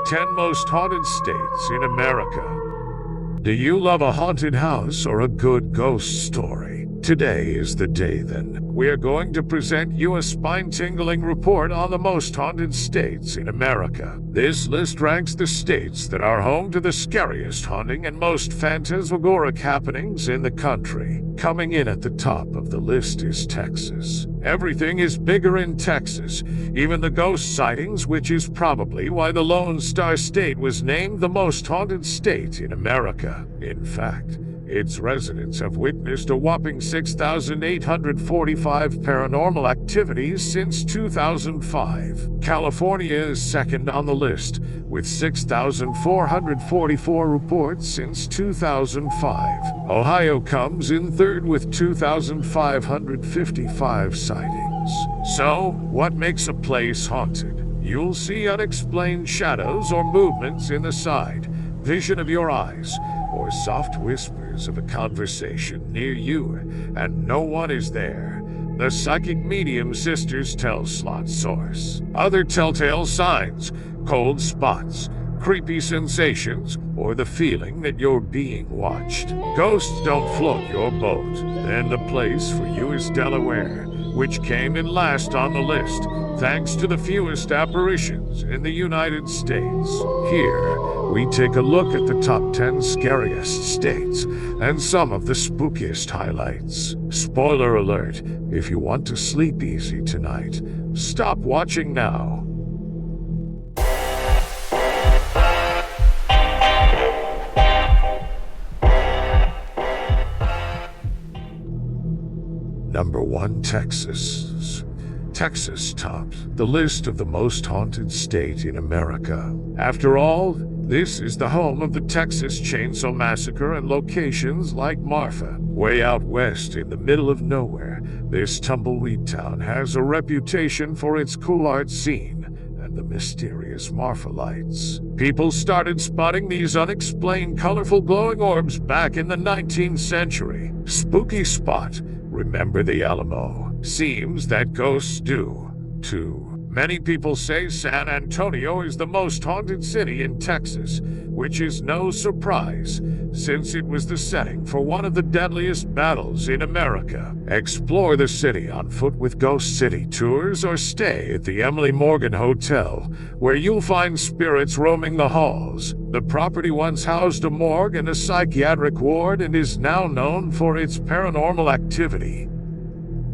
10 Most Haunted States in America. Do you love a haunted house or a good ghost story? Today is the day then. We are going to present you a spine-tingling report on the most haunted states in America. This list ranks the states that are home to the scariest haunting and most phantasmagoric happenings in the country. Coming in at the top of the list is Texas. Everything is bigger in Texas, even the ghost sightings, which is probably why the Lone Star State was named the most haunted state in America. In fact, its residents have witnessed a whopping 6,845 paranormal activities since 2005. California is second on the list, with 6,444 reports since 2005. Ohio comes in third with 2,555 sightings. So, what makes a place haunted? You'll see unexplained shadows or movements in the side, vision of your eyes, or soft whispers of a conversation near you, and no one is there. The psychic medium sisters tell Slot Source. Other telltale signs: cold spots, creepy sensations, or the feeling that you're being watched. Ghosts don't float your boat. Then the place for you is Delaware, which came in last on the list, thanks to the fewest apparitions in the United States. Here, we take a look at the top 10 scariest states and some of the spookiest highlights. Spoiler alert, if you want to sleep easy tonight, stop watching now. Number 1, Texas. Texas tops the list of the most haunted state in America. After all, this is the home of the Texas Chainsaw Massacre and locations like Marfa. Way out west in the middle of nowhere, this tumbleweed town has a reputation for its cool art scene and the mysterious Marfa lights. People started spotting these unexplained colorful glowing orbs back in the 19th century. Spooky spot. Remember the Alamo? Seems that ghosts do, too. Many people say San Antonio is the most haunted city in Texas, which is no surprise, since it was the setting for one of the deadliest battles in America. Explore the city on foot with Ghost City tours or stay at the Emily Morgan Hotel, where you'll find spirits roaming the halls. The property once housed a morgue and a psychiatric ward and is now known for its paranormal activity.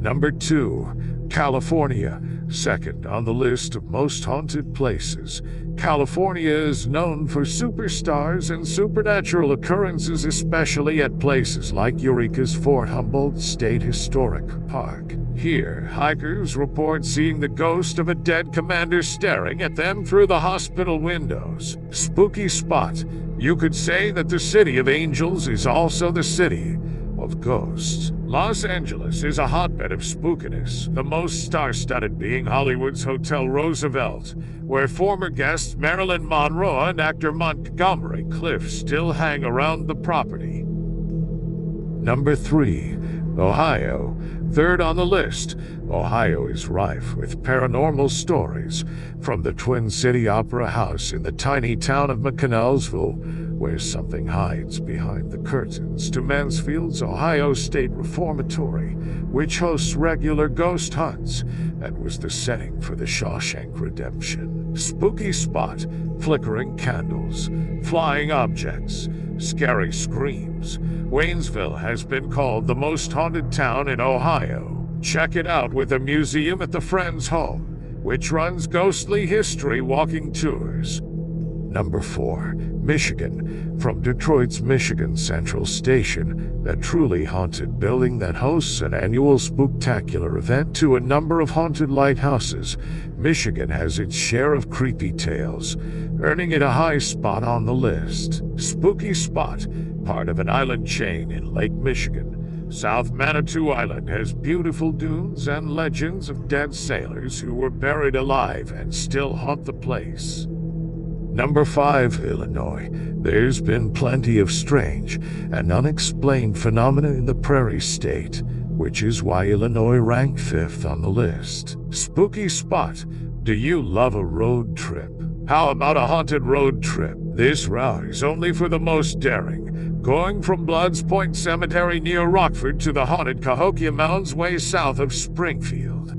Number 2, California. Second on the list of most haunted places, California is known for superstars and supernatural occurrences, especially at places like Eureka's Fort Humboldt State Historic Park. Here, hikers report seeing the ghost of a dead commander staring at them through the hospital windows. Spooky spot. You could say that the City of Angels is also the city of ghosts. Los Angeles is a hotbed of spookiness, the most star-studded being Hollywood's Hotel Roosevelt, where former guests Marilyn Monroe and actor Montgomery Clift still hang around the property. Number 3, Ohio. Third on the list, Ohio is rife with paranormal stories, from the Twin City Opera House in the tiny town of McConnellsville, where something hides behind the curtains, to Mansfield's Ohio State Reformatory, which hosts regular ghost hunts and was the setting for the Shawshank Redemption. Spooky spot, flickering candles, flying objects, scary screams. Waynesville has been called the most haunted town in Ohio. Check it out with a museum at the Friends Home, which runs ghostly history walking tours. Number 4, Michigan. From Detroit's Michigan Central Station, a truly haunted building that hosts an annual spooktacular event, to a number of haunted lighthouses, Michigan has its share of creepy tales, earning it a high spot on the list. Spooky spot, part of an island chain in Lake Michigan. South Manitou Island has beautiful dunes and legends of dead sailors who were buried alive and still haunt the place. Number 5, Illinois. There's been plenty of strange and unexplained phenomena in the Prairie State, which is why Illinois ranked 5th on the list. Spooky spot. Do you love a road trip? How about a haunted road trip? This route is only for the most daring, going from Bloods Point Cemetery near Rockford to the haunted Cahokia Mountains way south of Springfield.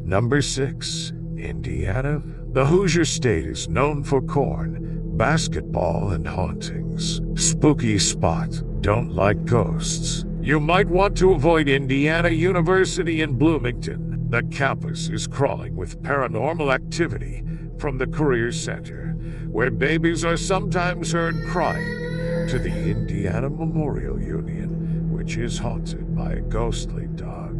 Number 6. Indiana. The Hoosier State is known for corn, basketball, and hauntings. Spooky spot. Don't like ghosts? You might want to avoid Indiana University in Bloomington. The campus is crawling with paranormal activity, from the Career Center, where babies are sometimes heard crying, to the Indiana Memorial Union, which is haunted by a ghostly dog.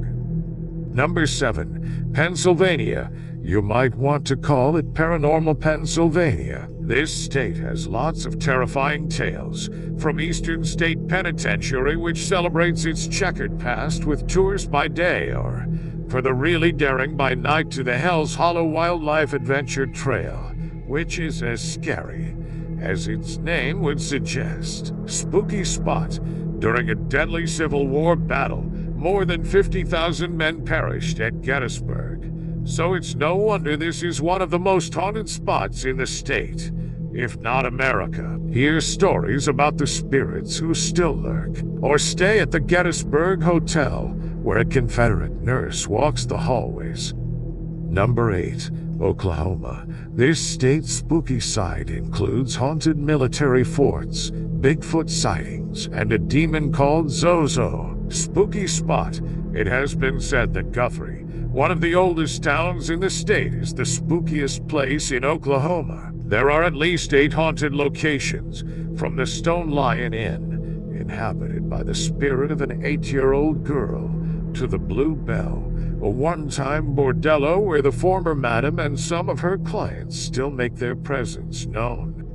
Number 7. Pennsylvania. You might want to call it Paranormal Pennsylvania. This state has lots of terrifying tales, from Eastern State Penitentiary, which celebrates its checkered past with tours by day, or for the really daring by night, to the Hell's Hollow Wildlife Adventure Trail, which is as scary as its name would suggest. Spooky spot. During a deadly Civil War battle, more than 50,000 men perished at Gettysburg. So it's no wonder this is one of the most haunted spots in the state, if not America. Hear stories about the spirits who still lurk, or stay at the Gettysburg Hotel, where a Confederate nurse walks the hallways. Number 8. Oklahoma. This state's spooky side includes haunted military forts, Bigfoot sightings, and a demon called Zozo. Spooky spot. It has been said that Guthrie, one of the oldest towns in the state, is the spookiest place in Oklahoma. There are at least 8 haunted locations, from the Stone Lion Inn, inhabited by the spirit of an 8-year-old girl, to the Blue Bell, a one-time bordello where the former madam and some of her clients still make their presence known.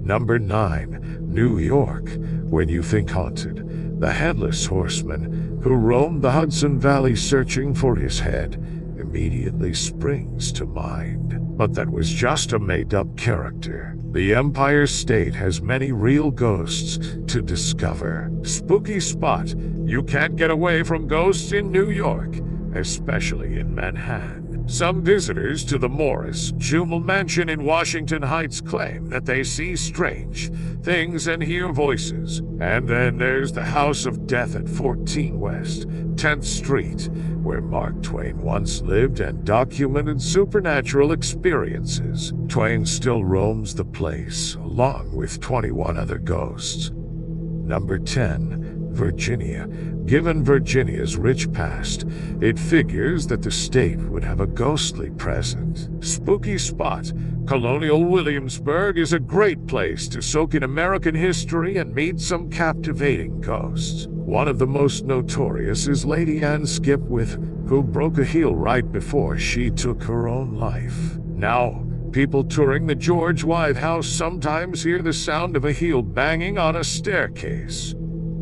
Number 9. New York. When you think haunted, the Headless Horseman, who roamed the Hudson Valley searching for his head, immediately springs to mind. But that was just a made-up character. The Empire State has many real ghosts to discover. Spooky spot. You can't get away from ghosts in New York, especially in Manhattan. Some visitors to the Morris Jumel Mansion in Washington Heights claim that they see strange things and hear voices. And then there's the House of Death at 14 West 10th Street, where Mark Twain once lived and documented supernatural experiences. Twain still roams the place, along with 21 other ghosts. Number 10. Virginia. Given Virginia's rich past, it figures that the state would have a ghostly presence. Spooky spot. Colonial Williamsburg is a great place to soak in American history and meet some captivating ghosts. One of the most notorious is Lady Anne Skipwith, who broke a heel right before she took her own life. Now, people touring the George Wythe House sometimes hear the sound of a heel banging on a staircase.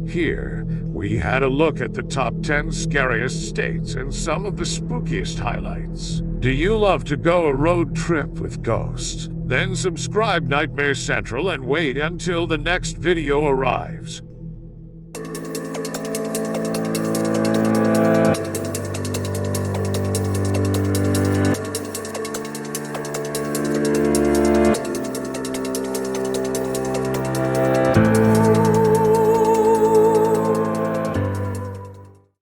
Here, we had a look at the top 10 scariest states and some of the spookiest highlights. Do you love to go a road trip with ghosts? Then subscribe Nightmare Central and wait until the next video arrives.